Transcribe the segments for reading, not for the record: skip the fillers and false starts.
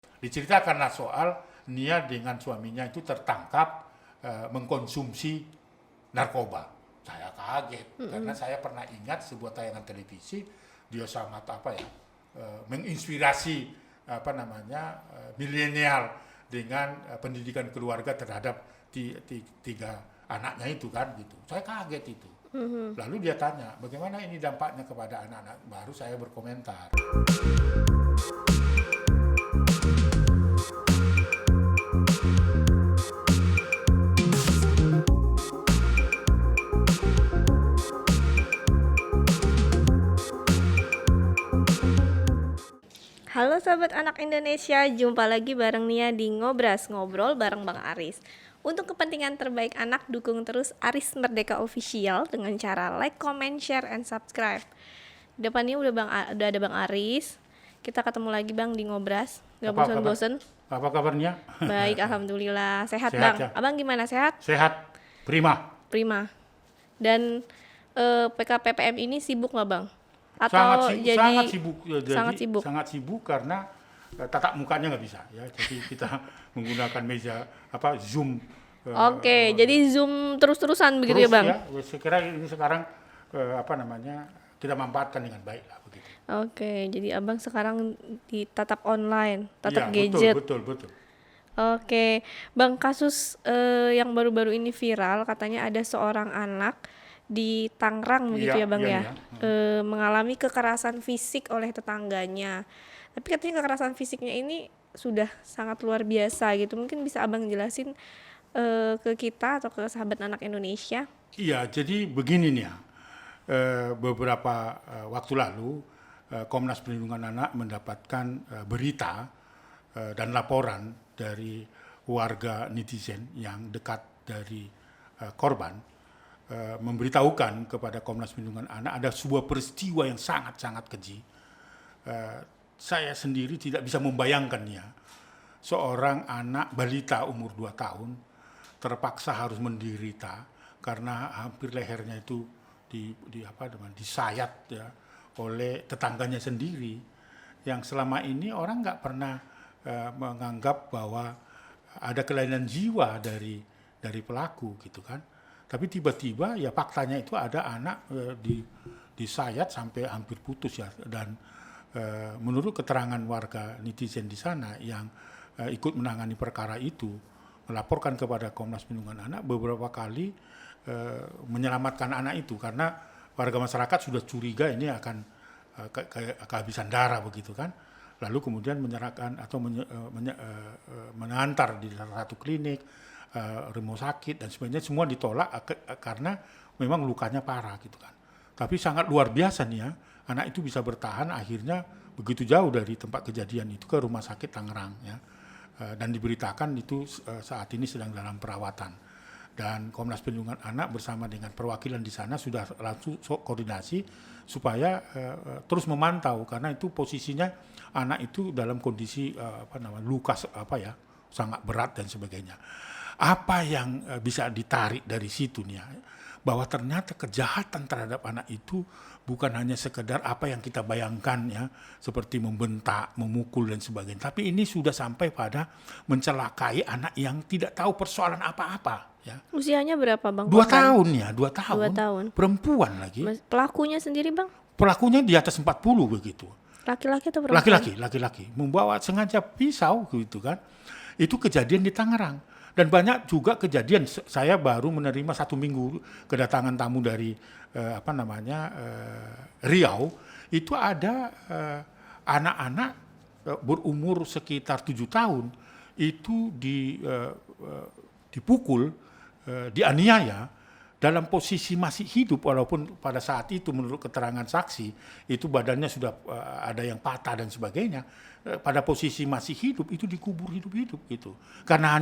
Diceritakanlah soal Nia dengan suaminya itu tertangkap mengkonsumsi narkoba. Saya kaget karena saya pernah ingat sebuah tayangan televisi dia sangat menginspirasi milenial dengan pendidikan keluarga terhadap tiga anaknya itu kan gitu. Saya kaget itu. Lalu dia tanya, bagaimana ini dampaknya kepada anak-anak? Baru saya berkomentar. Halo sahabat anak Indonesia, jumpa lagi bareng Nia di Ngobras, ngobrol bareng Bang Aris. Untuk kepentingan terbaik anak, dukung terus Aris Merdeka Official dengan cara like, comment, share, and subscribe. Depannya udah ada Bang Aris. Kita ketemu lagi Bang di Ngobras. Gak bosan-bosan? Apa kabarnya? Baik, alhamdulillah. Sehat Sehat Bang. ya? Abang gimana, sehat? Sehat, prima. Prima. Dan PKPPM ini sibuk nggak Bang? Sangat sibuk. Sangat sibuk Karena tatap mukanya nggak bisa ya. Jadi kita menggunakan meja Zoom. Oke, jadi Zoom terus-terusan begitu ya Bang? Ya, saya kira ini sekarang kita manfaatkan dengan baik lah begitu. Oke, jadi Abang sekarang ditatap online, tatap Ya, gadget. betul. Oke, Bang, kasus yang baru-baru ini viral, katanya ada seorang anak di Tangerang begitu ya Bang ya, mengalami kekerasan fisik oleh tetangganya. Tapi katanya kekerasan fisiknya ini sudah sangat luar biasa gitu. Mungkin bisa Abang jelasin ke kita atau ke sahabat anak Indonesia? Iya, jadi begini nih ya. Beberapa waktu lalu Komnas Perlindungan Anak mendapatkan berita dan laporan dari warga netizen yang dekat dari korban memberitahukan kepada Komnas Perlindungan Anak ada sebuah peristiwa yang sangat-sangat keji. Saya sendiri tidak bisa membayangkannya. Seorang anak balita umur 2 tahun terpaksa harus menderita karena hampir lehernya itu disayat ya oleh tetangganya sendiri, yang selama ini orang nggak pernah menganggap bahwa ada kelainan jiwa dari pelaku gitu kan. Tapi tiba-tiba ya faktanya itu ada anak disayat sampai hampir putus ya, dan menurut keterangan warga netizen di sana yang ikut menangani perkara itu melaporkan kepada Komnas Perlindungan Anak beberapa kali menyelamatkan anak itu karena warga masyarakat sudah curiga ini akan kehabisan darah begitu kan. Lalu kemudian menyerahkan atau mengantar di salah satu klinik, rumah sakit dan sebagainya, semua ditolak karena memang lukanya parah gitu kan. Tapi sangat luar biasa nih ya, anak itu bisa bertahan akhirnya begitu jauh dari tempat kejadian itu ke rumah sakit Tangerang ya, dan diberitakan itu saat ini sedang dalam perawatan. Dan Komnas Perlindungan Anak bersama dengan perwakilan di sana sudah langsung koordinasi supaya terus memantau karena itu posisinya anak itu dalam kondisi luka sangat berat dan sebagainya. Apa yang bisa ditarik dari situ nih ya, bahwa ternyata kejahatan terhadap anak itu bukan hanya sekedar apa yang kita bayangkan ya, seperti membentak, memukul dan sebagainya, tapi ini sudah sampai pada mencelakai anak yang tidak tahu persoalan apa-apa ya. Usianya berapa Bang? 2 tahun ya, 2 tahun. 2 tahun. Perempuan lagi. Pelakunya sendiri Bang? Pelakunya di atas 40 begitu. Laki-laki atau perempuan? Laki-laki. Membawa sengaja pisau gitu kan. Itu kejadian di Tangerang. Dan banyak juga kejadian, saya baru menerima 1 minggu kedatangan tamu dari Riau, itu ada anak-anak berumur sekitar 7 tahun itu dipukul, dianiaya dalam posisi masih hidup, walaupun pada saat itu menurut keterangan saksi itu badannya sudah ada yang patah dan sebagainya. Pada posisi masih hidup itu dikubur hidup-hidup gitu. Karena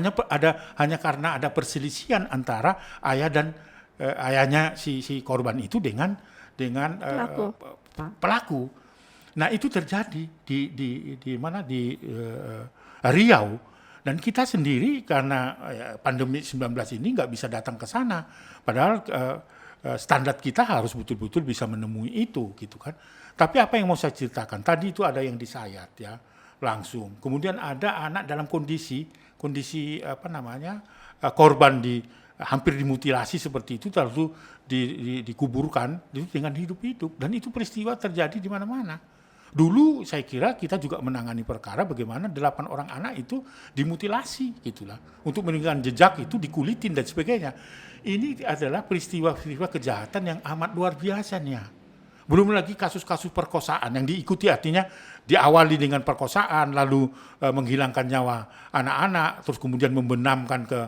hanya karena ada perselisihan antara ayah dan ayahnya si korban itu dengan pelaku. Nah, itu terjadi di Riau. Dan kita sendiri karena pandemi 19 ini nggak bisa datang ke sana. Padahal standar kita harus betul-betul bisa menemui itu gitu kan. Tapi apa yang mau saya ceritakan, tadi itu ada yang disayat ya. langsung. Kemudian ada anak dalam kondisi korban hampir dimutilasi seperti itu, lalu dikuburkan itu dengan hidup-hidup, dan itu peristiwa terjadi di mana-mana. Dulu saya kira kita juga menangani perkara bagaimana 8 orang anak itu dimutilasi gitulah, untuk meninggalkan jejak itu dikulitin dan sebagainya. Ini adalah peristiwa-peristiwa kejahatan yang amat luar biasanya. Belum lagi kasus-kasus perkosaan yang diikuti, artinya diawali dengan perkosaan, lalu menghilangkan nyawa anak-anak, terus kemudian membenamkan ke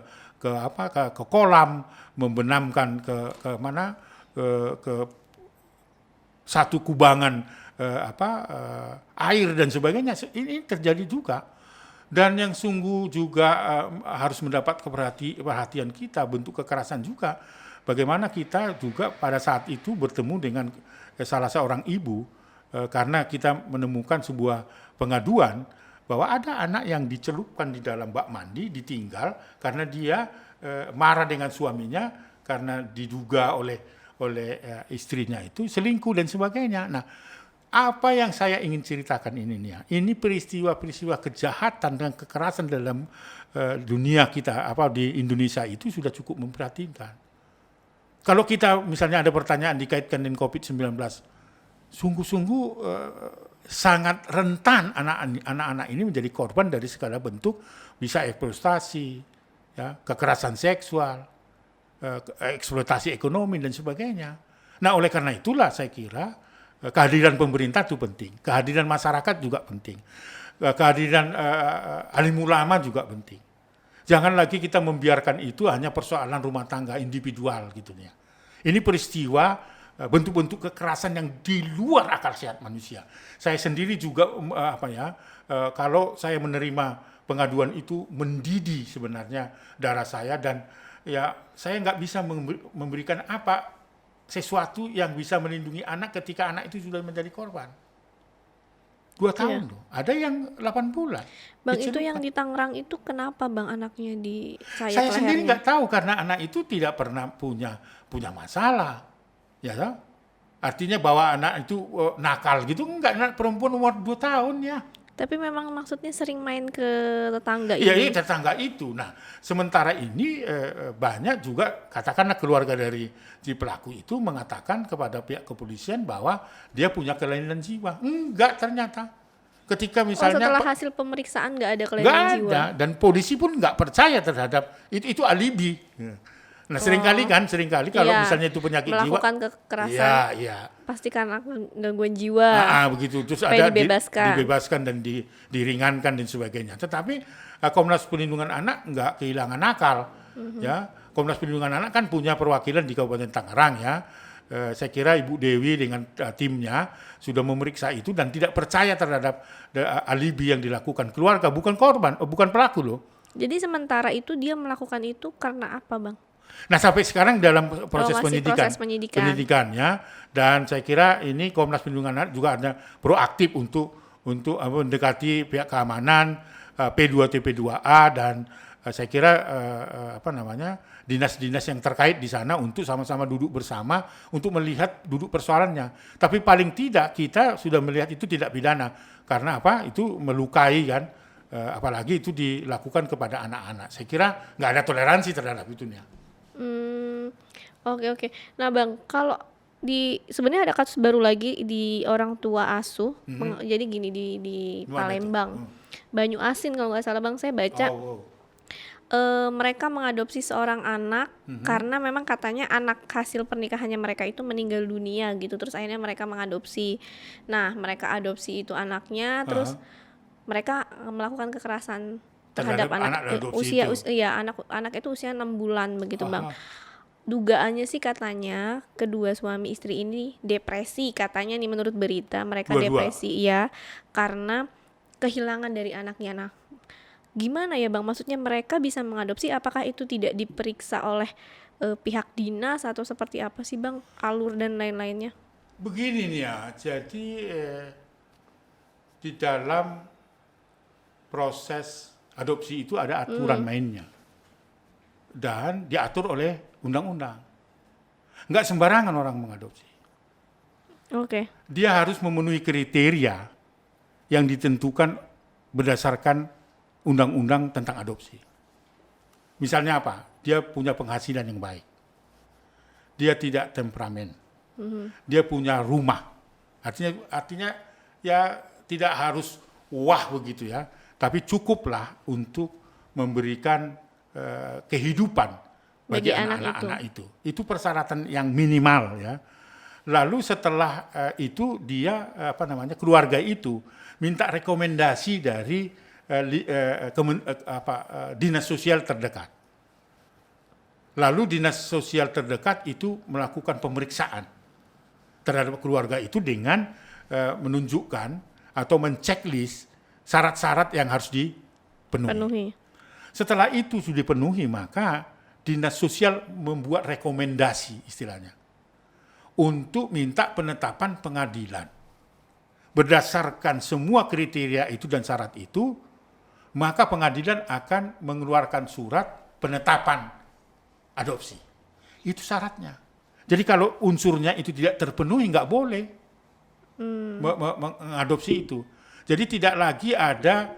kolam, membenamkan ke satu kubangan air dan sebagainya. Ini terjadi juga. Dan yang sungguh juga harus mendapat perhatian kita, bentuk kekerasan juga. Bagaimana kita juga pada saat itu bertemu dengan salah seorang ibu, karena kita menemukan sebuah pengaduan bahwa ada anak yang dicelupkan di dalam bak mandi, ditinggal karena dia marah dengan suaminya karena diduga oleh istrinya itu selingkuh dan sebagainya. Nah, apa yang saya ingin ceritakan ini peristiwa-peristiwa kejahatan dan kekerasan dalam dunia kita, di Indonesia itu sudah cukup memprihatinkan. Kalau kita misalnya ada pertanyaan dikaitkan dengan COVID-19, sungguh-sungguh sangat rentan anak-anak ini menjadi korban dari segala bentuk, bisa eksploitasi, ya, kekerasan seksual, eksploitasi ekonomi dan sebagainya. Nah, oleh karena itulah saya kira kehadiran pemerintah itu penting, kehadiran masyarakat juga penting, kehadiran alim ulama juga penting. Jangan lagi kita membiarkan itu hanya persoalan rumah tangga individual gitu ya. Ini peristiwa bentuk-bentuk kekerasan yang di luar akal sehat manusia. Saya sendiri juga kalau saya menerima pengaduan itu mendidih sebenarnya darah saya, dan ya saya nggak bisa memberikan sesuatu yang bisa melindungi anak ketika anak itu sudah menjadi korban. 2 tahun loh, ada yang 8 bulan. Bang, itu yang di Tangerang itu kenapa Bang anaknya disayat Saya sendiri lehernya? nggak tahu, karena anak itu tidak pernah punya masalah. Ya, artinya bahwa anak itu nakal gitu, enggak, anak perempuan umur 2 tahun ya. Tapi memang maksudnya sering main ke tetangga Ya, ini. iya, tetangga itu. Nah, sementara ini banyak juga katakanlah keluarga dari si pelaku itu mengatakan kepada pihak kepolisian bahwa dia punya kelainan jiwa. Enggak, ternyata. Ketika misalnya setelah hasil pemeriksaan nggak ada kelainan nggak jiwa. ada, dan polisi pun nggak percaya terhadap itu alibi. Nah, seringkali kalau misalnya itu penyakit jiwa, melakukan kekerasan, pasti karena gangguan jiwa. Begitu, terus supaya ada dibebaskan dan diringankan dan sebagainya. Tetapi Komnas Perlindungan Anak nggak kehilangan akal. Ya, Komnas Perlindungan Anak kan punya perwakilan di Kabupaten Tangerang ya. Saya kira Ibu Dewi dengan timnya sudah memeriksa itu dan tidak percaya terhadap alibi yang dilakukan keluarga, bukan korban, bukan pelaku loh. Jadi sementara itu dia melakukan itu karena apa, Bang? Nah, sampai sekarang dalam proses penyidikannya, dan saya kira ini Komnas Perlindungan Anak juga ada proaktif untuk mendekati pihak keamanan, P2 TP2A, dan saya kira dinas-dinas yang terkait di sana untuk sama-sama duduk bersama untuk melihat duduk persoalannya. Tapi paling tidak kita sudah melihat itu tidak pidana, karena itu melukai kan, apalagi itu dilakukan kepada anak-anak. Saya kira nggak ada toleransi terhadap itunya. Oke. Nah, Bang, kalau sebenarnya ada kasus baru lagi di orang tua asuh. Jadi gini di Palembang, Banyu Asin kalau nggak salah, Bang, saya baca. Mereka mengadopsi seorang anak karena memang katanya anak hasil pernikahannya mereka itu meninggal dunia gitu. Terus akhirnya mereka mengadopsi. Nah, mereka adopsi itu anaknya, terus mereka melakukan kekerasan terhadap anak anak itu usia 6 bulan begitu, Bang. Dugaannya sih katanya kedua suami istri ini depresi, katanya nih menurut berita mereka depresi ya, karena kehilangan dari anaknya. Nah, gimana ya, Bang? Maksudnya mereka bisa mengadopsi, apakah itu tidak diperiksa oleh pihak dinas atau seperti apa sih, Bang, alur dan lain-lainnya? Begini nih ya, jadi di dalam proses adopsi itu ada aturan mainnya dan diatur oleh undang-undang. Nggak sembarangan orang mengadopsi. Oke. Dia harus memenuhi kriteria yang ditentukan berdasarkan undang-undang tentang adopsi. Misalnya apa? Dia punya penghasilan yang baik. Dia tidak temperamen. Dia punya rumah. Artinya ya tidak harus wah begitu ya, tapi cukuplah untuk memberikan kehidupan bagi anak-anak itu. Itu persyaratan yang minimal ya. Lalu setelah itu dia keluarga itu minta rekomendasi dari dinas sosial terdekat. Lalu dinas sosial terdekat itu melakukan pemeriksaan terhadap keluarga itu dengan menunjukkan atau menceklis syarat-syarat yang harus dipenuhi. Setelah itu sudah dipenuhi, maka dinas sosial membuat rekomendasi istilahnya untuk minta penetapan pengadilan. Berdasarkan semua kriteria itu dan syarat itu, maka pengadilan akan mengeluarkan surat penetapan adopsi. Itu syaratnya. Jadi kalau unsurnya itu tidak terpenuhi, nggak boleh mengadopsi itu. Jadi tidak lagi ada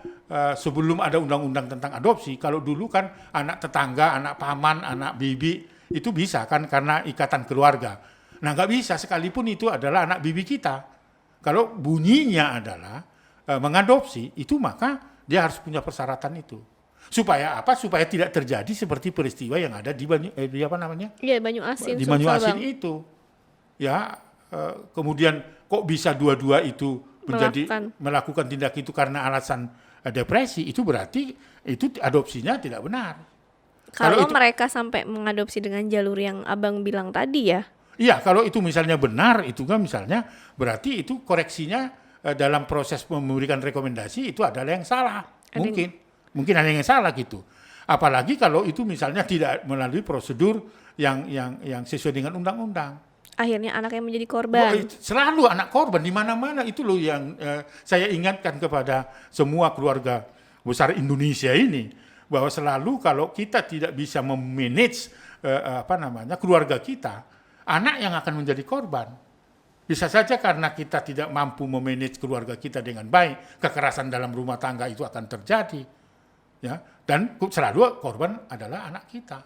sebelum ada undang-undang tentang adopsi. Kalau dulu kan anak tetangga, anak paman, anak bibi itu bisa kan karena ikatan keluarga. Nah nggak bisa sekalipun itu adalah anak bibi kita. Kalau bunyinya adalah mengadopsi itu, maka dia harus punya persyaratan itu. Supaya apa? Supaya tidak terjadi seperti peristiwa yang ada di Banyuasin. Di Banyuasin itu. Ya, kemudian kok bisa dua-dua itu melakukan tindak itu karena alasan depresi, itu berarti itu adopsinya tidak benar. Kalau mereka sampai mengadopsi dengan jalur yang Abang bilang tadi ya. Iya, kalau itu misalnya benar, itu kan misalnya berarti itu koreksinya dalam proses memberikan rekomendasi itu adalah yang salah. Mungkin ada yang salah gitu. Apalagi kalau itu misalnya tidak melalui prosedur yang sesuai dengan undang-undang. Akhirnya anak yang menjadi korban. Selalu anak korban di mana-mana, itu loh yang saya ingatkan kepada semua keluarga besar Indonesia ini, bahwa selalu kalau kita tidak bisa memanage keluarga kita, anak yang akan menjadi korban. Bisa saja karena kita tidak mampu memanage keluarga kita dengan baik, kekerasan dalam rumah tangga itu akan terjadi. Ya, dan selalu korban adalah anak kita.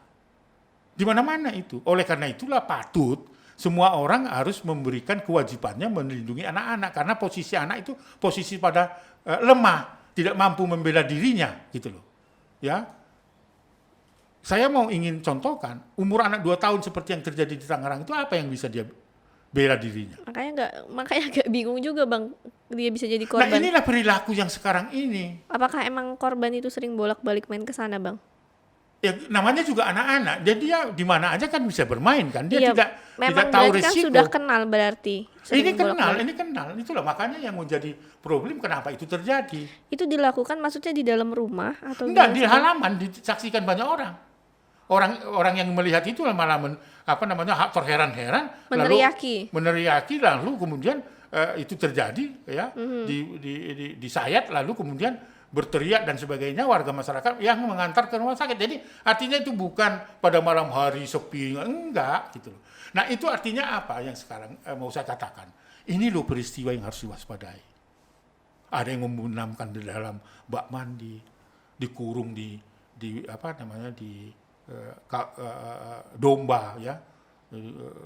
Di mana-mana itu. Oleh karena itulah patut semua orang harus memberikan kewajibannya melindungi anak-anak, karena posisi anak itu posisi pada lemah, tidak mampu membela dirinya gitu loh. Ya. Saya ingin contohkan, umur anak 2 tahun seperti yang terjadi di Tangerang itu apa yang bisa dia bela dirinya? Makanya agak bingung juga Bang, dia bisa jadi korban. Nah inilah perilaku yang sekarang ini. Apakah emang korban itu sering bolak-balik main ke sana Bang? Ya namanya juga anak-anak, jadi dia di mana aja kan bisa bermain kan, dia tidak tahu risiko. Kan sudah kenal berarti. Ini kenal, itulah makanya yang menjadi problem kenapa itu terjadi. Itu dilakukan maksudnya di dalam rumah atau enggak, di halaman disaksikan banyak orang. Orang yang melihat itu malah terheran-heran, meneriaki lalu kemudian itu terjadi ya di sayat, lalu kemudian berteriak dan sebagainya, warga masyarakat yang mengantar ke rumah sakit. Jadi artinya itu bukan pada malam hari sepi, enggak gitu loh. Nah itu artinya apa yang sekarang mau saya katakan, ini loh peristiwa yang harus diwaspadai. Ada yang membenamkan di dalam bak mandi, dikurung di domba ya,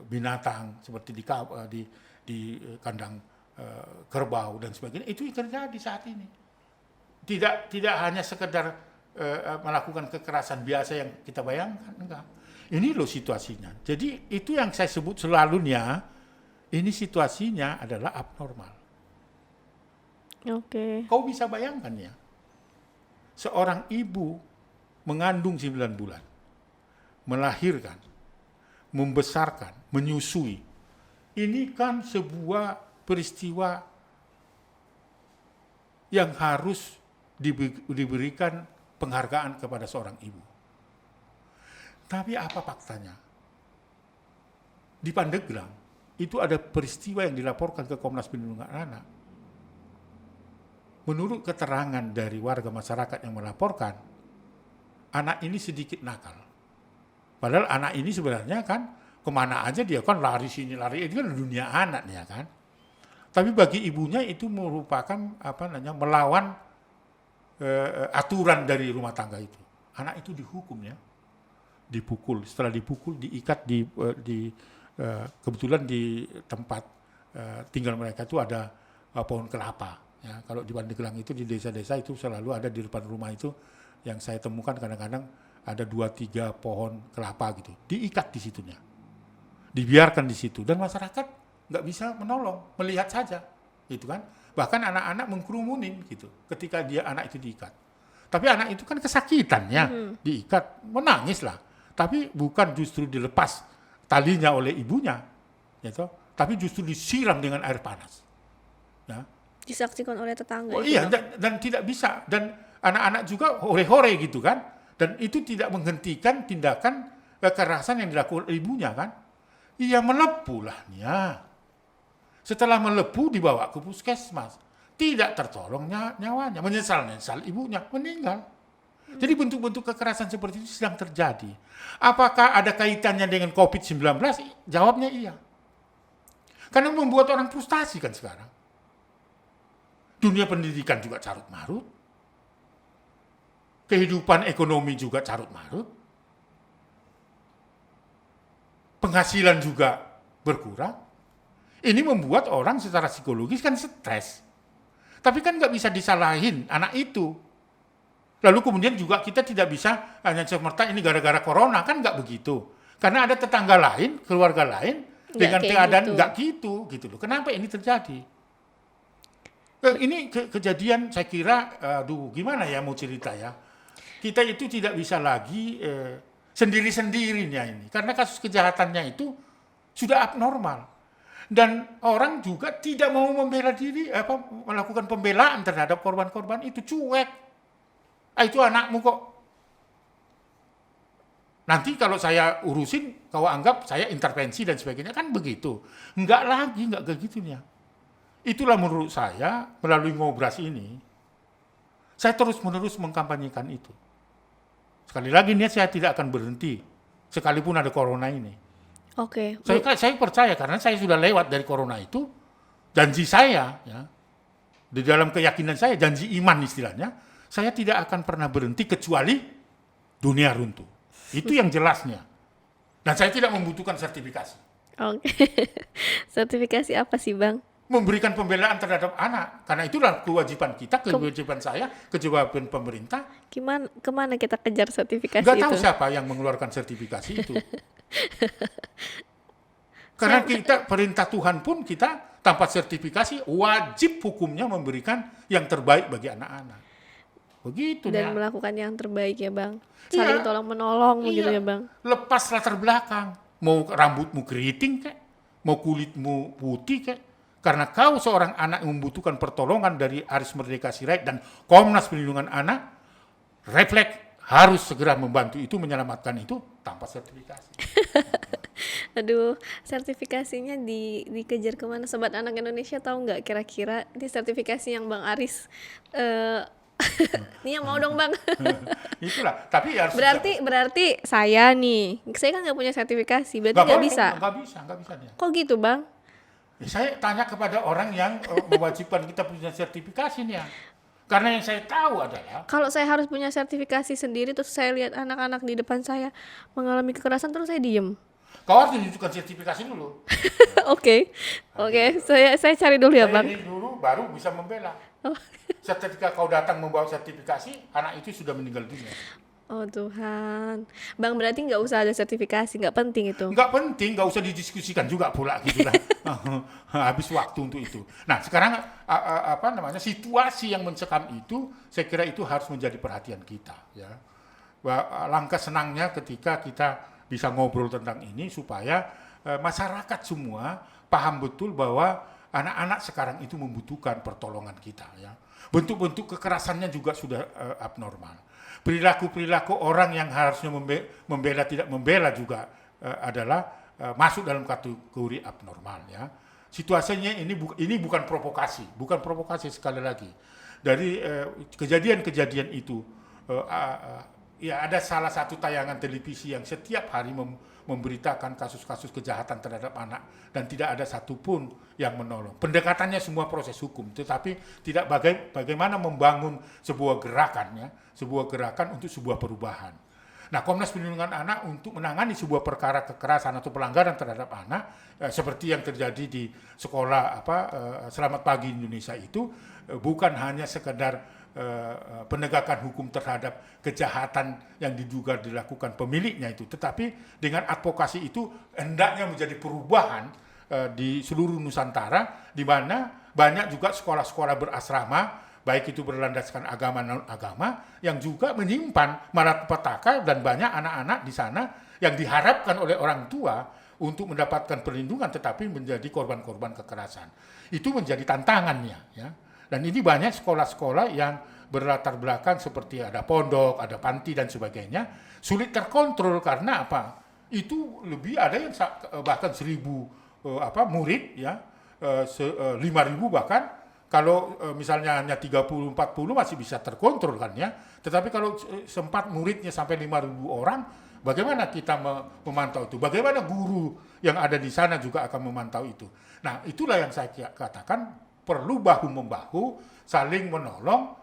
binatang seperti di kandang kerbau dan sebagainya. Itu yang terjadi saat ini. Tidak hanya sekedar melakukan kekerasan biasa yang kita bayangkan, enggak. Ini loh situasinya. Jadi itu yang saya sebut selalunya, ini situasinya adalah abnormal. Oke. Kau bisa bayangkan ya, seorang ibu mengandung 9 bulan, melahirkan, membesarkan, menyusui. Ini kan sebuah peristiwa yang harus diberikan penghargaan kepada seorang ibu. Tapi apa faktanya? Di Pandeglang itu ada peristiwa yang dilaporkan ke Komnas Perlindungan Anak. Menurut keterangan dari warga masyarakat yang melaporkan, anak ini sedikit nakal. Padahal anak ini sebenarnya kan kemana aja dia kan lari sini lari, itu kan dunia anak ya kan. Tapi bagi ibunya itu merupakan melawan aturan dari rumah tangga itu. Anak itu dihukum ya, dipukul. Setelah dipukul, diikat kebetulan di tempat tinggal mereka itu ada pohon kelapa. Ya, kalau di Pandeglang itu di desa-desa itu selalu ada di depan rumah itu yang saya temukan kadang-kadang ada 2-3 pohon kelapa gitu. Diikat di situnya, dibiarkan di situ dan masyarakat nggak bisa menolong, melihat saja, gitu kan. Bahkan anak-anak mengkerumunin gitu ketika anak itu diikat. Tapi anak itu kan kesakitan ya, diikat, menangis lah. Tapi bukan justru dilepas talinya oleh ibunya, gitu. Tapi justru disiram dengan air panas. Ya. Disaksikan oleh tetangga. Oh iya, dan tidak bisa. Dan anak-anak juga hore-hore gitu kan. Dan itu tidak menghentikan tindakan kekerasan yang dilakukan oleh ibunya kan. Iya, melepuh lah ya. Setelah melepuh dibawa ke puskesmas. Tidak tertolong nyawanya, menyesal ibunya, meninggal. Jadi bentuk-bentuk kekerasan seperti itu sedang terjadi. Apakah ada kaitannya dengan COVID-19? Jawabnya iya. Karena membuat orang frustasi kan sekarang. Dunia pendidikan juga carut marut. Kehidupan ekonomi juga carut marut. Penghasilan juga berkurang. Ini membuat orang secara psikologis kan stres. Tapi kan nggak bisa disalahin anak itu. Lalu kemudian juga kita tidak bisa hanya semerta ini gara-gara corona, kan nggak begitu. Karena ada tetangga lain, keluarga lain dengan keadaan nggak gitu loh. Kenapa ini terjadi? Ini kejadian saya kira, gimana ya mau cerita ya. Kita itu tidak bisa lagi sendiri-sendirinya ini. Karena kasus kejahatannya itu sudah abnormal. Dan orang juga tidak mau membela diri, melakukan pembelaan terhadap korban-korban itu, cuek. Itu anakmu kok. Nanti kalau saya urusin, kau anggap saya intervensi dan sebagainya, kan begitu. Enggak lagi, enggak begitunya. Itulah menurut saya, melalui Ngobras ini, saya terus-menerus mengkampanyekan itu. Sekali lagi nih, saya tidak akan berhenti, sekalipun ada corona ini. Oke. Saya percaya karena saya sudah lewat dari corona itu, janji saya, ya, di dalam keyakinan saya, janji iman istilahnya, saya tidak akan pernah berhenti kecuali dunia runtuh. Itu yang jelasnya. Dan saya tidak membutuhkan sertifikasi. Oke. Sertifikasi apa sih, Bang? Memberikan pembelaan terhadap anak. Karena itulah kewajiban kita, kewajiban saya, kewajiban pemerintah. Kemana kita kejar sertifikasi Nggak itu? tahu siapa yang mengeluarkan sertifikasi itu. Karena kita, perintah Tuhan pun kita tanpa sertifikasi wajib hukumnya memberikan yang terbaik bagi anak-anak. Begitu dan ya. melakukan yang terbaik ya Bang. Saling tolong menolong gitu ya Bang. Lepas latar belakang, mau rambutmu keriting kek, mau kulitmu putih kek, karena kau seorang anak yang membutuhkan pertolongan dari Aris Merdeka Sirait dan Komnas Perlindungan Anak, refleks harus segera membantu itu, menyelamatkan itu tanpa sertifikasi. Aduh, sertifikasinya dikejar kemana? Sobat Anak Indonesia tahu nggak kira-kira di sertifikasi yang Bang Aris Nia mau dong Bang. Itulah, tapi harus berarti saya kan nggak punya sertifikasi, berarti nggak bisa. Nggak bisa dia. Kok gitu Bang? Saya tanya kepada orang yang mewajibkan kita punya sertifikasi nih ya. Karena yang saya tahu adalah kalau saya harus punya sertifikasi sendiri terus saya lihat anak-anak di depan saya mengalami kekerasan terus saya diem. Kau harus tunjukkan sertifikasi dulu. Oke. Saya cari dulu ya Bang. Ini dulu baru bisa membela. Oh. Ketika kau datang membawa sertifikasi, anak itu sudah meninggal dunia. Oh Tuhan, Bang berarti nggak usah ada sertifikasi, nggak penting itu? Nggak penting, nggak usah didiskusikan juga pula gitu lah. Habis waktu untuk itu. Nah sekarang situasi yang mencekam itu, saya kira itu harus menjadi perhatian kita. Ya, langkah senangnya ketika kita bisa ngobrol tentang ini supaya masyarakat semua paham betul bahwa anak-anak sekarang itu membutuhkan pertolongan kita. Ya, bentuk-bentuk kekerasannya juga sudah abnormal. Perilaku-perilaku orang yang harusnya membela tidak membela juga adalah masuk dalam kategori abnormal ya. Situasinya ini bukan provokasi sekali lagi. Dari kejadian-kejadian itu Ya, ada salah satu tayangan televisi yang setiap hari memberitakan kasus-kasus kejahatan terhadap anak dan tidak ada satupun yang menolong. Pendekatannya semua proses hukum, tetapi tidak bagaimana membangun sebuah gerakan, ya, sebuah gerakan untuk sebuah perubahan. Nah, Komnas Perlindungan Anak untuk menangani sebuah perkara kekerasan atau pelanggaran terhadap anak, seperti yang terjadi di sekolah Selamat Pagi Indonesia itu, bukan hanya sekedar penegakan hukum terhadap kejahatan yang diduga dilakukan pemiliknya itu, tetapi dengan advokasi itu hendaknya menjadi perubahan di seluruh Nusantara, di mana banyak juga sekolah-sekolah berasrama, baik itu berlandaskan agama non-agama, yang juga menyimpan malapetaka dan banyak anak-anak di sana yang diharapkan oleh orang tua untuk mendapatkan perlindungan tetapi menjadi korban-korban kekerasan. Itu menjadi tantangannya, ya. Dan ini banyak sekolah-sekolah yang berlatar belakang seperti ada pondok, ada panti dan sebagainya, sulit terkontrol karena apa? Itu lebih ada yang bahkan 1.000 murid, ya, 5.000 bahkan. Kalau misalnya hanya 30-40 masih bisa terkontrol kan, ya. Tetapi kalau sempat muridnya sampai 5.000 orang, bagaimana kita memantau itu? Bagaimana guru yang ada di sana juga akan memantau itu? Nah, itulah yang saya katakan perlu bahu-membahu, saling menolong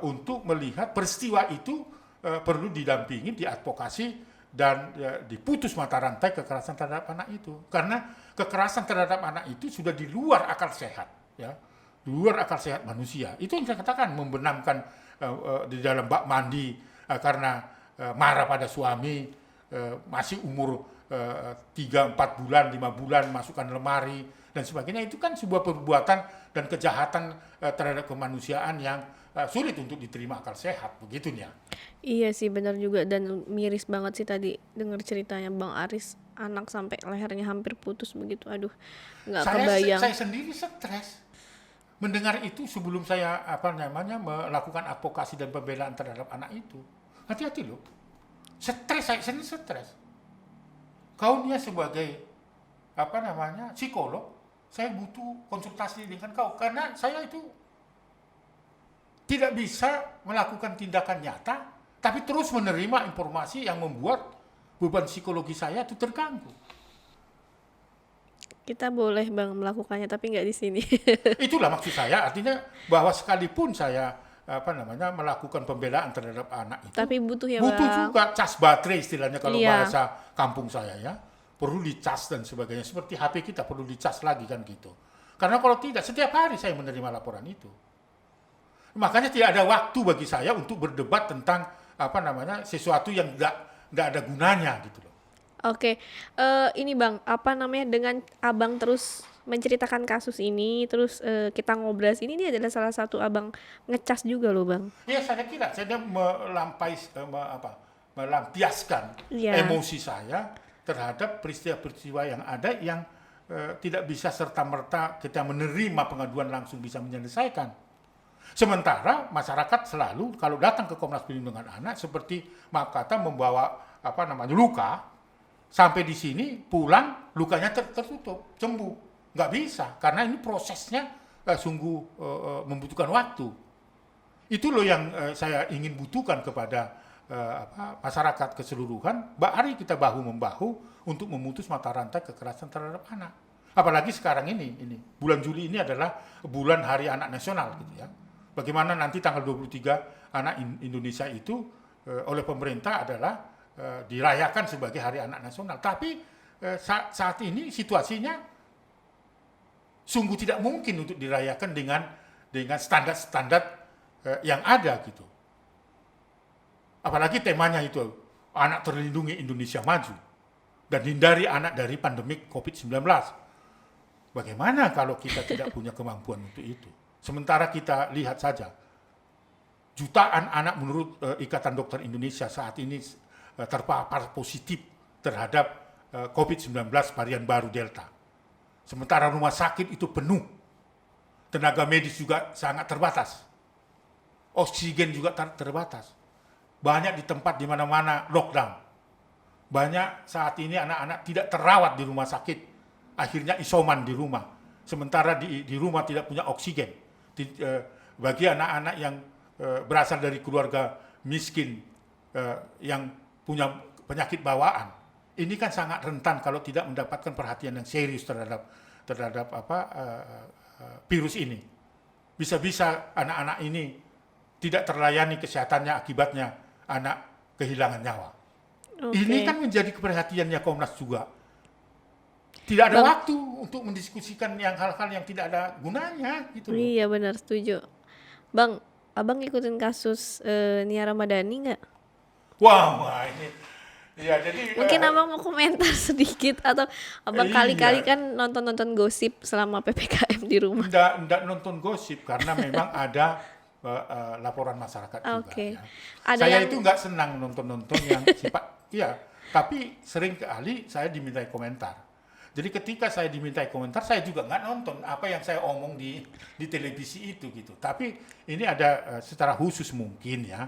untuk melihat peristiwa itu perlu didampingi, diadvokasi, dan diputus mata rantai kekerasan terhadap anak itu. Karena kekerasan terhadap anak itu sudah di luar akal sehat, ya, di luar akal sehat manusia. Itu yang saya katakan, membenamkan di dalam bak mandi karena marah pada suami, masih umur 3-4 bulan, 5 bulan, masukkan lemari dan sebagainya. Itu kan sebuah perbuatan dan kejahatan terhadap kemanusiaan yang sulit untuk diterima akal sehat, begitunya. Iya sih, benar juga, dan miris banget sih tadi dengar ceritanya Bang Aris, anak sampai lehernya hampir putus begitu. Aduh, nggak kebayang. Saya sendiri stres mendengar itu sebelum saya melakukan advokasi dan pembelaan terhadap anak itu. Hati-hati loh. Saya sendiri stres. Kau dia sebagai psikolog, saya butuh konsultasi dengan kau karena saya itu tidak bisa melakukan tindakan nyata, tapi terus menerima informasi yang membuat beban psikologi saya itu terganggu. Kita boleh Bang melakukannya, tapi nggak di sini. Itulah maksud saya, artinya bahwa sekalipun saya melakukan pembelaan terhadap anak itu, tapi butuh ya butuh Bang. juga cas baterai istilahnya kalau Iya. bahasa kampung saya, ya. Perlu dicas dan sebagainya, seperti HP kita perlu dicas lagi kan gitu. Karena kalau tidak, setiap hari saya menerima laporan itu. Makanya tidak ada waktu bagi saya untuk berdebat tentang sesuatu yang tidak ada gunanya gitu loh. Oke, ini Bang, dengan Abang terus menceritakan kasus ini, terus kita ngobrol ini adalah salah satu Abang ngecas juga loh Bang. Ya, saya kira saya melampiaskan Iya. emosi saya terhadap peristiwa-peristiwa yang ada yang tidak bisa serta-merta kita menerima pengaduan langsung bisa menyelesaikan. Sementara masyarakat selalu kalau datang ke Komnas Perlindungan Anak seperti maaf kata membawa luka, sampai di sini pulang lukanya tertutup, sembuh. Nggak bisa karena ini prosesnya sungguh membutuhkan waktu. Itu loh yang saya ingin butuhkan kepada masyarakat keseluruhan. Mari kita bahu-membahu untuk memutus mata rantai kekerasan terhadap anak. Apalagi sekarang ini bulan Juli ini adalah bulan Hari Anak Nasional gitu, ya. Bagaimana nanti tanggal 23 anak Indonesia itu oleh pemerintah adalah dirayakan sebagai Hari Anak Nasional. Tapi saat ini situasinya sungguh tidak mungkin untuk dirayakan dengan standar-standar yang ada gitu. Apalagi temanya itu anak terlindungi Indonesia maju dan hindari anak dari pandemik COVID-19. Bagaimana kalau kita tidak punya kemampuan untuk itu? Sementara kita lihat saja, jutaan anak menurut Ikatan Dokter Indonesia saat ini terpapar positif terhadap COVID-19 varian baru Delta. Sementara rumah sakit itu penuh, tenaga medis juga sangat terbatas, oksigen juga terbatas. Banyak di tempat di mana-mana lockdown. Banyak saat ini anak-anak tidak terawat di rumah sakit, akhirnya isoman di rumah. Sementara di rumah tidak punya oksigen. Bagi anak-anak yang berasal dari keluarga miskin yang punya penyakit bawaan, ini kan sangat rentan kalau tidak mendapatkan perhatian yang serius terhadap virus ini. Bisa-bisa anak-anak ini tidak terlayani kesehatannya, akibatnya anak kehilangan nyawa. Ini kan menjadi perhatiannya Komnas juga. Tidak ada waktu untuk mendiskusikan hal-hal yang tidak ada gunanya gitu loh. Iya benar, setuju. Bang, abang ikutin kasus Nia Ramadhani nggak? Wah ini. Ya, jadi Mungkin abang mau komentar sedikit, atau abang kali-kali kan nonton gosip selama PPKM di rumah. Enggak nonton gosip karena memang ada laporan masyarakat juga. Ya. Saya itu nggak senang nonton yang sifat, iya. Tapi sering kali saya dimintai komentar. Jadi ketika saya dimintai komentar, saya juga nggak nonton apa yang saya omong di televisi itu gitu. Tapi ini ada secara khusus mungkin ya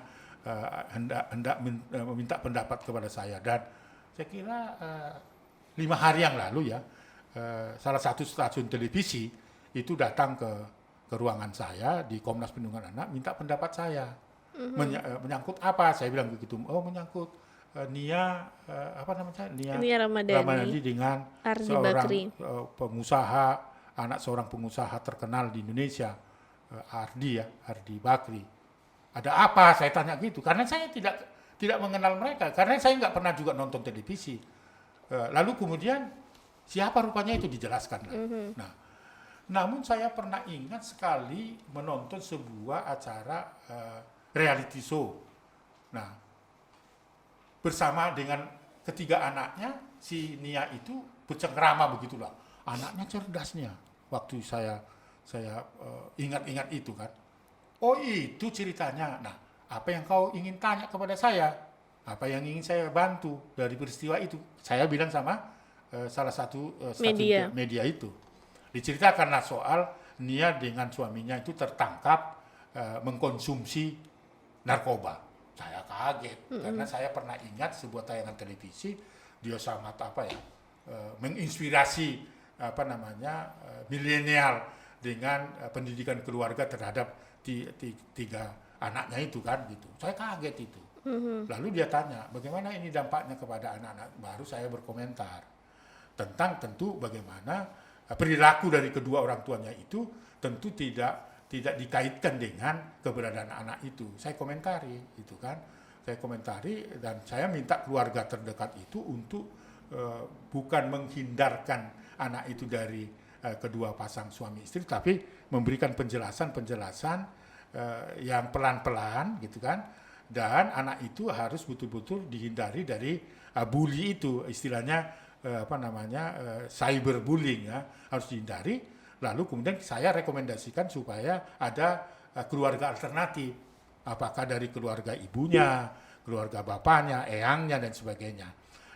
hendak meminta pendapat kepada saya, dan saya kira 5 hari yang lalu ya salah satu stasiun televisi itu datang ke ruangan saya di Komnas Perlindungan Anak minta pendapat saya. Menyangkut apa? Saya bilang begitu. Oh, menyangkut Nia Ramadhani dengan Ardi seorang Bakri. Pengusaha, anak seorang pengusaha terkenal di Indonesia, Ardi Bakri. Ada apa? Saya tanya gitu, karena saya tidak mengenal mereka, karena saya nggak pernah juga nonton televisi. Lalu kemudian siapa rupanya itu dijelaskan. Nah, namun saya pernah ingat sekali menonton sebuah acara reality show. Nah, bersama dengan ketiga anaknya, si Nia itu bercengkrama begitulah. Anaknya cerdasnya. Waktu saya ingat-ingat itu kan. Oh, itu ceritanya. Nah, apa yang kau ingin tanya kepada saya? Apa yang ingin saya bantu dari peristiwa itu? Saya bilang sama salah satu media itu. Diceritakanlah soal Nia dengan suaminya itu tertangkap mengkonsumsi narkoba. Saya kaget karena saya pernah ingat sebuah tayangan televisi, dia sangat menginspirasi milenial dengan pendidikan keluarga terhadap tiga anaknya itu kan gitu. Saya kaget itu. Lalu dia tanya, bagaimana ini dampaknya kepada anak-anak? Baru saya berkomentar tentang tentu bagaimana perilaku dari kedua orang tuanya itu tentu tidak dikaitkan dengan keberadaan anak itu. Saya komentari itu kan. Saya komentari dan saya minta keluarga terdekat itu untuk bukan menghindarkan anak itu dari kedua pasang suami istri, tapi memberikan penjelasan yang pelan-pelan gitu kan. Dan anak itu harus betul-betul dihindari dari bully itu, istilahnya cyberbullying ya, harus dihindari. Lalu kemudian saya rekomendasikan supaya ada keluarga alternatif, apakah dari keluarga ibunya, keluarga bapaknya, eyangnya dan sebagainya.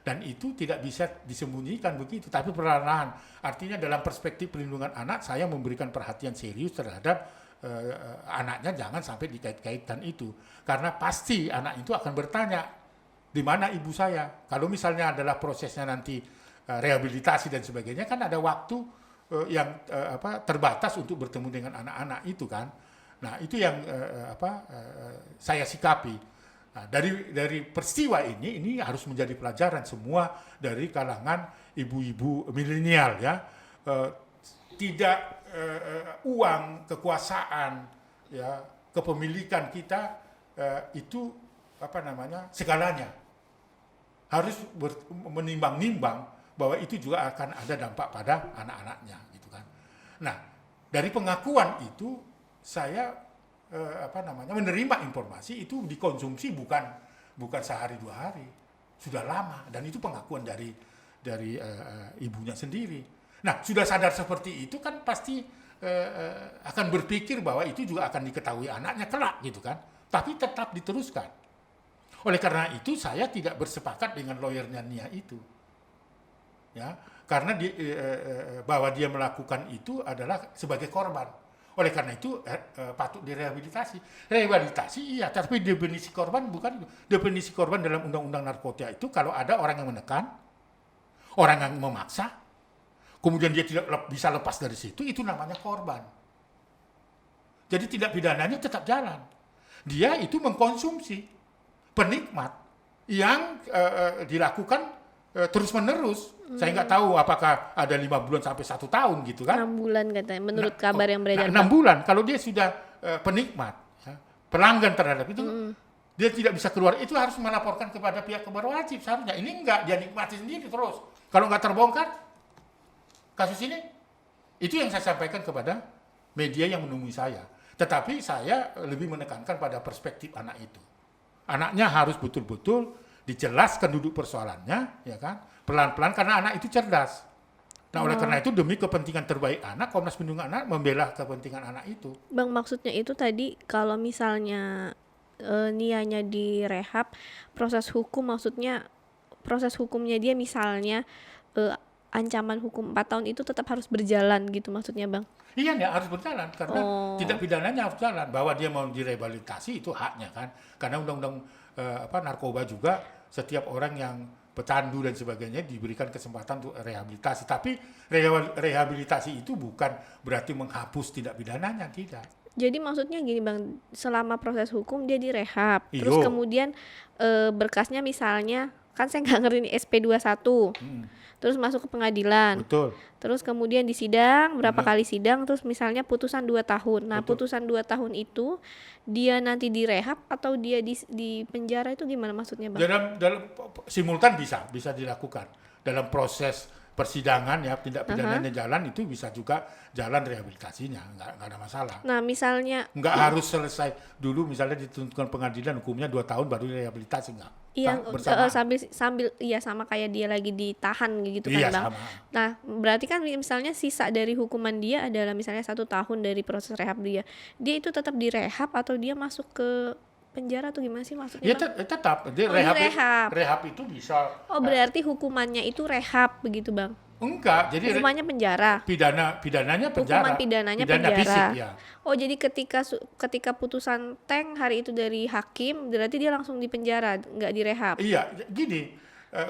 Dan itu tidak bisa disembunyikan begitu, tapi perlahan-lahan. Artinya dalam perspektif perlindungan anak, saya memberikan perhatian serius terhadap anaknya, jangan sampai dikait-kaitkan itu. Karena pasti anak itu akan bertanya, di mana ibu saya? Kalau misalnya adalah prosesnya nanti rehabilitasi dan sebagainya, kan ada waktu yang terbatas untuk bertemu dengan anak-anak itu kan. Nah, itu yang saya sikapi. Nah, dari peristiwa ini harus menjadi pelajaran semua dari kalangan ibu-ibu milenial ya. Tidak uang, kekuasaan, ya, kepemilikan kita itu segalanya. Harus menimbang-nimbang bahwa itu juga akan ada dampak pada anak-anaknya gitu kan. Nah, dari pengakuan itu saya menerima informasi itu dikonsumsi bukan sehari 2 hari, sudah lama, dan itu pengakuan dari ibunya sendiri. Nah, sudah sadar seperti itu kan pasti akan berpikir bahwa itu juga akan diketahui anaknya kelak gitu kan, tapi tetap diteruskan. Oleh karena itu saya tidak bersepakat dengan lawyernya Nia itu. Ya, karena bahwa dia melakukan itu adalah sebagai korban. Oleh karena itu patut direhabilitasi. Rehabilitasi iya, tapi definisi korban bukan itu. Definisi korban dalam undang-undang narkotika itu kalau ada orang yang menekan, orang yang memaksa, kemudian dia tidak bisa lepas dari situ, itu namanya korban. Jadi tindak pidananya tetap jalan. Dia itu mengkonsumsi, penikmat. yang dilakukan terus-menerus. Saya nggak tahu apakah ada 5 bulan sampai 1 tahun gitu kan. 6 bulan katanya, menurut kabar yang beredar. 6 bulan, kalau dia sudah penikmat, ya, pelanggan terhadap itu, dia tidak bisa keluar, itu harus melaporkan kepada pihak berwajib seharusnya. Ini enggak, dia nikmati sendiri terus. Kalau nggak terbongkar, kasus ini, itu yang saya sampaikan kepada media yang menemui saya. Tetapi saya lebih menekankan pada perspektif anak itu. Anaknya harus betul-betul dijelaskan duduk persoalannya, ya kan, pelan-pelan, karena anak itu cerdas. Nah, oleh karena itu demi kepentingan terbaik anak, Komnas Perlindungan Anak membela kepentingan anak itu. Bang, maksudnya itu tadi kalau misalnya nianya direhab, proses hukum maksudnya proses hukumnya dia misalnya ancaman hukum 4 tahun itu tetap harus berjalan gitu maksudnya, Bang? Iya, ya harus berjalan karena tindak pidananya harus jalan. Bahwa dia mau direhabilitasi itu haknya kan. Karena undang-undang narkoba juga setiap orang yang pecandu dan sebagainya diberikan kesempatan untuk rehabilitasi. Tapi rehabilitasi itu bukan berarti menghapus tindak pidananya, tidak. Jadi maksudnya gini, Bang, selama proses hukum dia direhab, terus Iyo. kemudian berkasnya misalnya, kan saya nggak ngerti nih SP21, terus masuk ke pengadilan, Betul. terus kemudian disidang, berapa kali sidang, terus misalnya putusan 2 tahun. Nah, Betul. putusan 2 tahun itu dia nanti direhab atau dia di penjara itu gimana maksudnya, Bang? Dalam simultan bisa dilakukan. Dalam proses persidangan ya tindak pidananya jalan, itu bisa juga jalan rehabilitasinya, nggak ada masalah. Nah, misalnya Nggak harus selesai dulu, misalnya ditentukan pengadilan hukumnya 2 tahun baru rehabilitasi, nggak. iya, Bersamaan. sambil iya sama kayak dia lagi ditahan gitu kan, Iya, Bang. sama. Nah, berarti kan misalnya sisa dari hukuman dia adalah misalnya 1 tahun dari proses rehab dia. Dia itu tetap direhab atau dia masuk ke penjara atau gimana sih maksudnya, Ya Bang? tetap dia Oh, direhab. rehab itu bisa. Oh, berarti hukumannya itu rehab begitu, Bang? Enggak, jadi Hukumannya penjara. pidananya penjara. Hukuman pidananya Pidana penjara. fisik, ya. Oh, jadi ketika putusan Teng hari itu dari hakim, berarti dia langsung di penjara, nggak direhab. Iya, gini,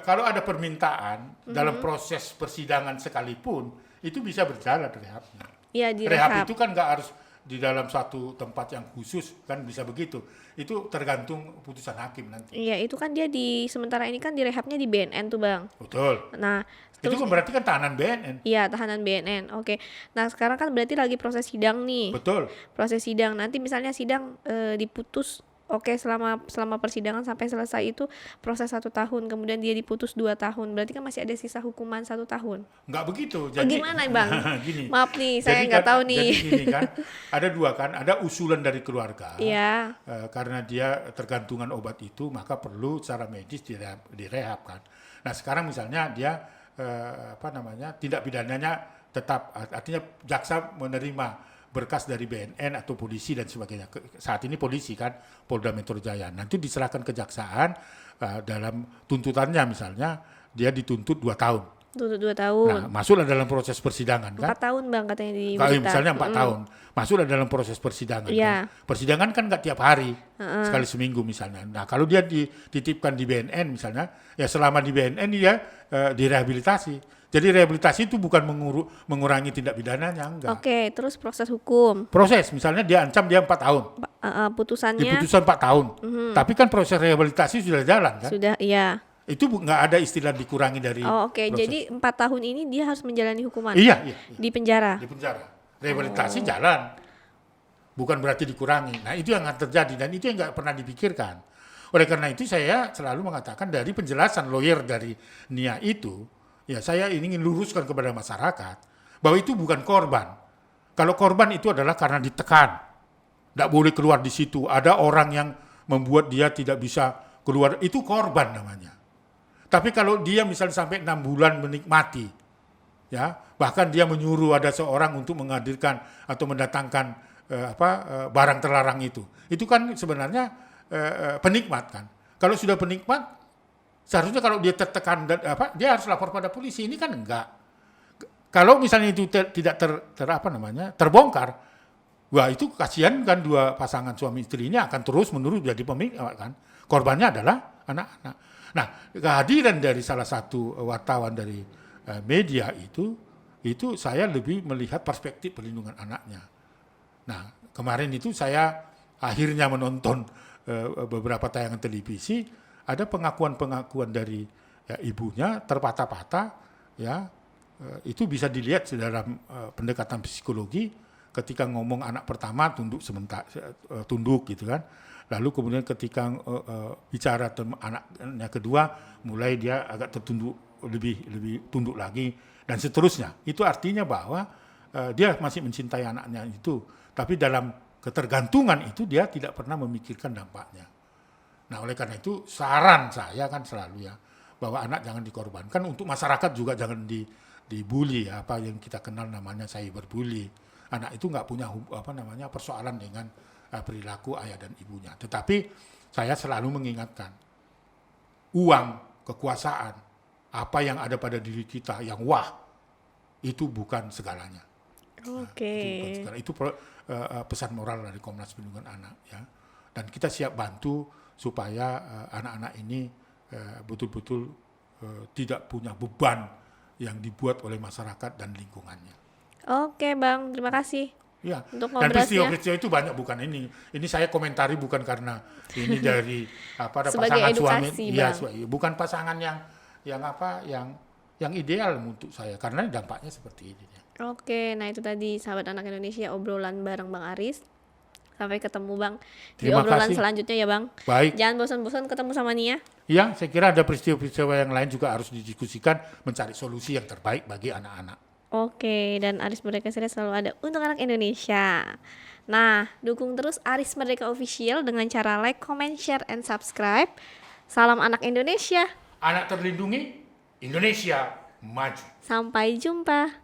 kalau ada permintaan dalam proses persidangan sekalipun, itu bisa berjalan rehabnya. Iya, Rehab direhab. itu kan nggak harus di dalam satu tempat yang khusus, kan bisa begitu. Itu tergantung putusan hakim nanti. Iya, itu kan dia sementara ini kan direhabnya di BNN tuh, Bang. Betul. Nah, Itu terus kan berarti kan tahanan BNN. iya, tahanan BNN. Oke. Nah, sekarang kan berarti lagi proses sidang nih. Betul. Proses sidang. Nanti misalnya sidang diputus, oke, selama persidangan sampai selesai itu proses 1 tahun, kemudian dia diputus 2 tahun. Berarti kan masih ada sisa hukuman 1 tahun. Nggak begitu. Oh, gimana, Bang? Gini. Maaf nih, saya Jadi nggak kan- tahu nih. Jadi gini kan, ada 2 kan, ada usulan dari keluarga. Iya. Karena dia tergantungan obat itu, maka perlu secara medis direhab kan. Nah, sekarang misalnya dia tindak pidananya tetap, artinya jaksa menerima berkas dari BNN atau polisi dan sebagainya. Saat ini polisi kan, Polda Metro Jaya. Nanti diserahkan kejaksaan dalam tuntutannya, misalnya dia dituntut 2 tahun. Tutup 2 tahun. Nah, masuklah dalam proses persidangan kan. 4 tahun, Bang, katanya di Kalau berita. misalnya 4 tahun, masuklah dalam proses persidangan. Iya. Kan? Persidangan kan nggak tiap hari, sekali seminggu misalnya. Nah, kalau dia dititipkan di BNN misalnya, ya selama di BNN dia direhabilitasi. Jadi rehabilitasi itu bukan mengurangi tindak pidananya, enggak. Oke, terus proses hukum. Proses, misalnya dia ancam dia 4 tahun, Putusannya diputusan 4 tahun. Tapi kan proses rehabilitasi sudah jalan kan. sudah, iya. Itu nggak ada istilah dikurangi dari Oh, oke. proses. Jadi 4 tahun ini dia harus menjalani hukuman Iya. di penjara. Di penjara. Rehabilitasi jalan, bukan berarti dikurangi. Nah, itu yang akan terjadi dan itu yang nggak pernah dipikirkan. Oleh karena itu saya selalu mengatakan dari penjelasan lawyer dari Nia itu, ya saya ingin luruskan kepada masyarakat bahwa itu bukan korban. Kalau korban itu adalah karena ditekan, tidak boleh keluar di situ. Ada orang yang membuat dia tidak bisa keluar, itu korban namanya. Tapi kalau dia misalnya sampai 6 bulan menikmati, ya bahkan dia menyuruh ada seorang untuk menghadirkan atau mendatangkan barang terlarang itu kan sebenarnya penikmat kan. Kalau sudah penikmat, seharusnya kalau dia tertekan dan dia harus lapor pada polisi. Ini kan enggak. Kalau misalnya itu tidak terbongkar, wah itu kasihan kan, 2 pasangan suami istri ini akan terus menerus jadi penikmat kan. Korbannya adalah anak-anak. Nah, kehadiran dari salah satu wartawan dari media itu saya lebih melihat perspektif perlindungan anaknya. Nah, kemarin itu saya akhirnya menonton beberapa tayangan televisi, ada pengakuan-pengakuan dari ya, ibunya terpatah-patah, ya itu bisa dilihat dalam pendekatan psikologi. Ketika ngomong anak pertama tunduk sebentar, tunduk gitu kan. Lalu kemudian ketika bicara anaknya kedua, mulai dia agak tertunduk, lebih tunduk lagi dan seterusnya. Itu artinya bahwa dia masih mencintai anaknya itu, tapi dalam ketergantungan itu dia tidak pernah memikirkan dampaknya. Nah, oleh karena itu saran saya kan selalu ya, bahwa anak jangan dikorbankan, untuk masyarakat juga jangan dibully ya, apa yang kita kenal namanya cyberbully. Anak itu nggak punya persoalan dengan perilaku ayah dan ibunya. Tetapi saya selalu mengingatkan, uang, kekuasaan, apa yang ada pada diri kita yang wah, itu bukan segalanya. Oke. Nah, itu pesan moral dari Komnas Perlindungan Anak ya. Dan kita siap bantu supaya anak-anak ini betul-betul tidak punya beban yang dibuat oleh masyarakat dan lingkungannya. Oke Bang, terima kasih Ya. untuk Dan ngobrolnya. peristiwa-peristiwa itu banyak, bukan ini. Ini saya komentari bukan karena ini dari Sebagai pasangan edukasi, suami, iya, Bang. bukan pasangan yang ideal untuk saya, karena dampaknya seperti ini. Oke, nah itu tadi sahabat anak Indonesia, obrolan bareng Bang Aris. Sampai ketemu Bang di Terima obrolan kasih. selanjutnya ya Bang. Baik. Jangan bosan-bosan ketemu sama Nia. Ya, saya kira ada peristiwa-peristiwa yang lain juga harus didiskusikan, mencari solusi yang terbaik bagi anak-anak. Oke, dan Aris Merdeka Ceria selalu ada untuk anak Indonesia. Nah, dukung terus Aris Merdeka Official dengan cara like, comment, share, and subscribe. Salam anak Indonesia. Anak terlindungi, Indonesia maju. Sampai jumpa.